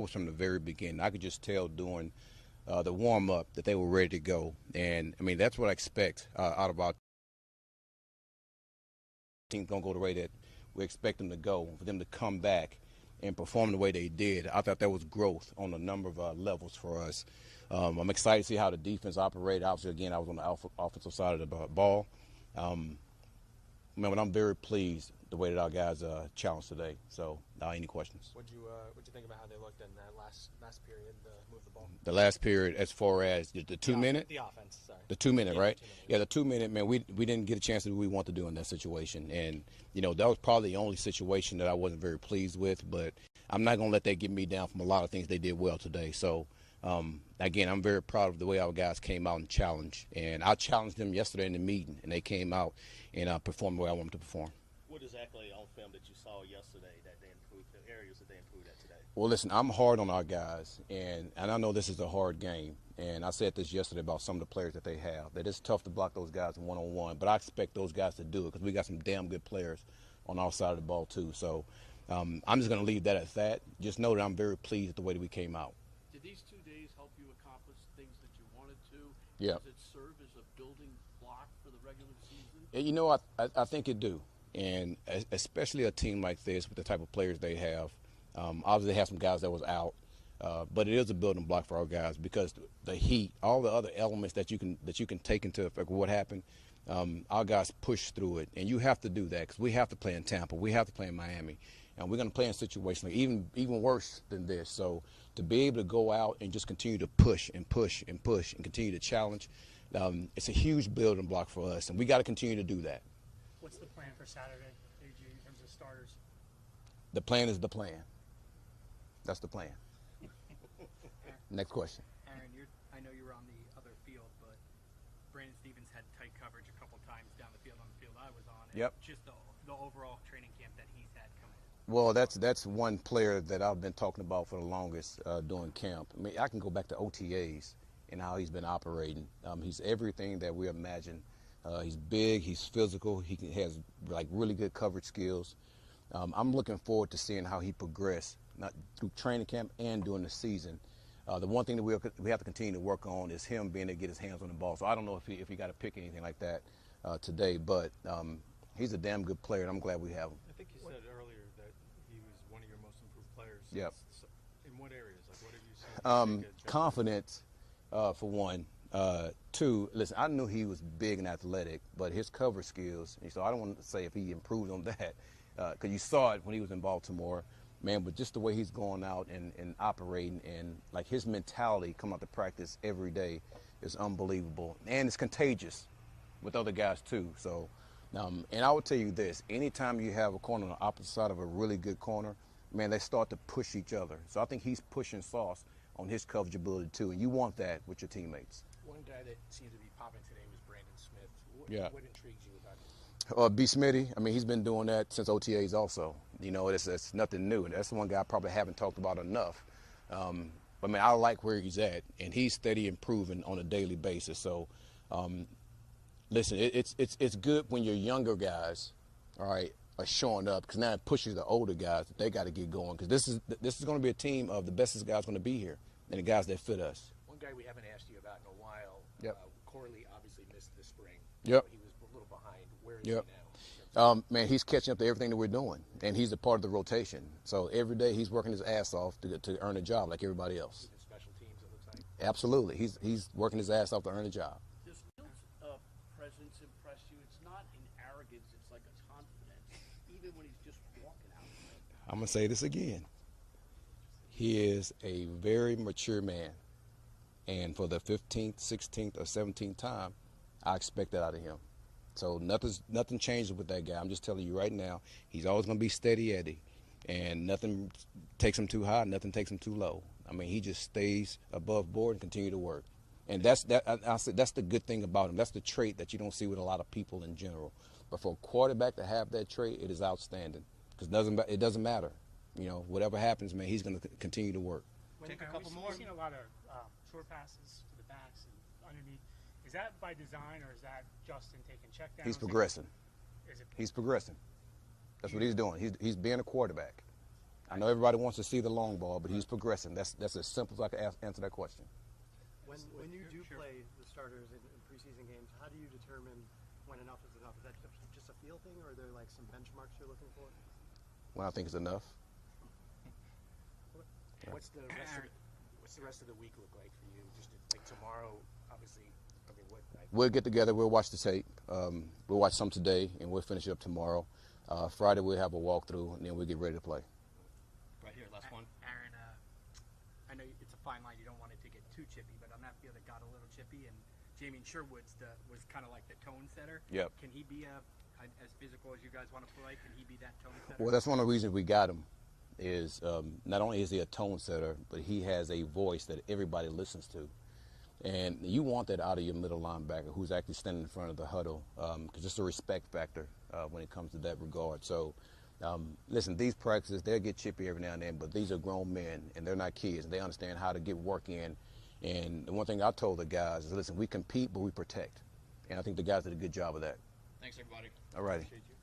was from the very beginning. I could just tell during the warm up that they were ready to go, and I mean that's what I expect out of our team. Gonna go the way that we expect them to go. For them to come back and perform the way they did, I thought that was growth on a number of levels for us. I'm excited to see how the defense operated. Obviously, again, I was on the offensive side of the ball. Um, Man, but I'm very pleased the way that our guys challenged today. So, any questions? What'd you think about how they looked in that last period to move the ball? The last period, as far as the 2 minute, the offense, sorry, the 2 minute, right? 2 minute. Yeah, the 2 minute, man. We didn't get a chance to do what we want to do in that situation, and that was probably the only situation that I wasn't very pleased with. But I'm not gonna let that get me down from a lot of things they did well today. So. Again, I'm very proud of the way our guys came out and challenged. And I challenged them yesterday in the meeting, and they came out and performed the way I want them to perform. What exactly on film that you saw yesterday that they improved, the areas that they improved at today? Well, listen, I'm hard on our guys, and I know this is a hard game. And I said this yesterday about some of the players that they have, that it's tough to block those guys one-on-one. But I expect those guys to do it because we got some damn good players on our side of the ball, too. So I'm just going to leave that at that. Just know that I'm very pleased with the way that we came out. Did these 2 days help you accomplish things that you wanted to? Yeah. Does it serve as a building block for the regular season? And I think it do. And especially a team like this with the type of players they have. Obviously, they have some guys that was out. But it is a building block for our guys because the heat, all the other elements that you can take into effect what happened, our guys push through it. And you have to do that because we have to play in Tampa. We have to play in Miami. And we're going to play in situations like even worse than this. So to be able to go out and just continue to push and push and push and continue to challenge, it's a huge building block for us. And we got to continue to do that. What's the plan for Saturday, AG, in terms of starters? The plan is the plan. That's the plan. Next question. Aaron, I know you were on the other field, but Brandon Stevens had tight coverage a couple times down the field on the field I was on. And Yep. Just the overall training camp that he's had coming in. Well, that's one player that I've been talking about for the longest during camp. I mean, I can go back to OTAs and how he's been operating. He's everything that we imagine. He's big, he's physical, has like really good coverage skills. I'm looking forward to seeing how he progresses, not through training camp and during the season. The one thing that we have to continue to work on is him being able to get his hands on the ball. So I don't know if he got to pick anything like that today, but he's a damn good player, and I'm glad we have him. I think you said earlier that he was one of your most improved players. Yep. In what areas? Like, what have you seen? Confidence, for one. Two, listen, I knew he was big and athletic, but his cover skills, and so I don't want to say if he improved on that, because you saw it when he was in Baltimore, man, but just the way he's going out and operating and like his mentality coming out to practice every day is unbelievable. And it's contagious with other guys too. So, and I would tell you this, anytime you have a corner on the opposite side of a really good corner, man, they start to push each other. So I think he's pushing Sauce on his coverage ability too, and you want that with your teammates. One guy that seemed to be popping today was Brandon Smith. What intrigues you about him? B. Smitty, I mean, he's been doing that since OTAs also. It's nothing new. And that's the one guy I probably haven't talked about enough. But, man, I like where he's at, and he's steady improving on a daily basis. So, listen, it's good when your younger guys, all right, are showing up because now it pushes the older guys that they got to get going because this is going to be a team of the bestest guys going to be here and the guys that fit us. One guy we haven't asked you about in a while, Yep. Corley obviously missed the spring. Yep. He was a little behind. Where is Yep. he now? Man, he's catching up to everything that we're doing, and he's a part of the rotation. So every day he's working his ass off to earn a job like everybody else. Even special teams, it looks like. Absolutely. He's working his ass off to earn a job. Does Field's presence impress you? It's not in arrogance, it's like a confidence, even when he's just walking out there. I'm going to say this again. He is a very mature man. And for the 15th, 16th, or 17th time, I expect that out of him. So nothing changes with that guy. I'm just telling you right now, he's always going to be steady Eddie. And nothing takes him too high, nothing takes him too low. I mean, he just stays above board and continue to work. And that's the good thing about him. That's the trait that you don't see with a lot of people in general. But for a quarterback to have that trait, it is outstanding. Because it doesn't matter. Whatever happens, man, he's going to continue to work. Take a couple more. We've seen a lot of short passes to the backs and underneath. Is that by design or is that Justin taking checkdowns? He's progressing. Is it? He's progressing. That's what he's doing. He's being a quarterback. I know everybody wants to see the long ball, but he's progressing. That's as simple as I can answer that question. When you do play the starters in preseason games, how do you determine when enough is enough? Is that just a feel thing, or are there like some benchmarks you're looking for? When I think it's enough. What's the rest of the week look like for you? Just like tomorrow, obviously. I mean, we'll get together. We'll watch the tape. We'll watch some today, and we'll finish it up tomorrow. Friday we'll have a walkthrough, and then we'll get ready to play. Right here, last one. Aaron, I know it's a fine line. You don't want it to get too chippy, but on that field it got a little chippy, and Jamie Sherwood's was kind of like the tone setter. Yep. Can he be as physical as you guys want to play? Can he be that tone setter? Well, that's one of the reasons we got him. Is not only is he a tone setter, but he has a voice that everybody listens to. And you want that out of your middle linebacker who's actually standing in front of the huddle, because it's a respect factor when it comes to that regard. So, listen, these practices, they'll get chippy every now and then, but these are grown men, and they're not kids. They understand how to get work in. And the one thing I told the guys is, listen, we compete, but we protect. And I think the guys did a good job of that. Thanks, everybody. All righty. Appreciate you.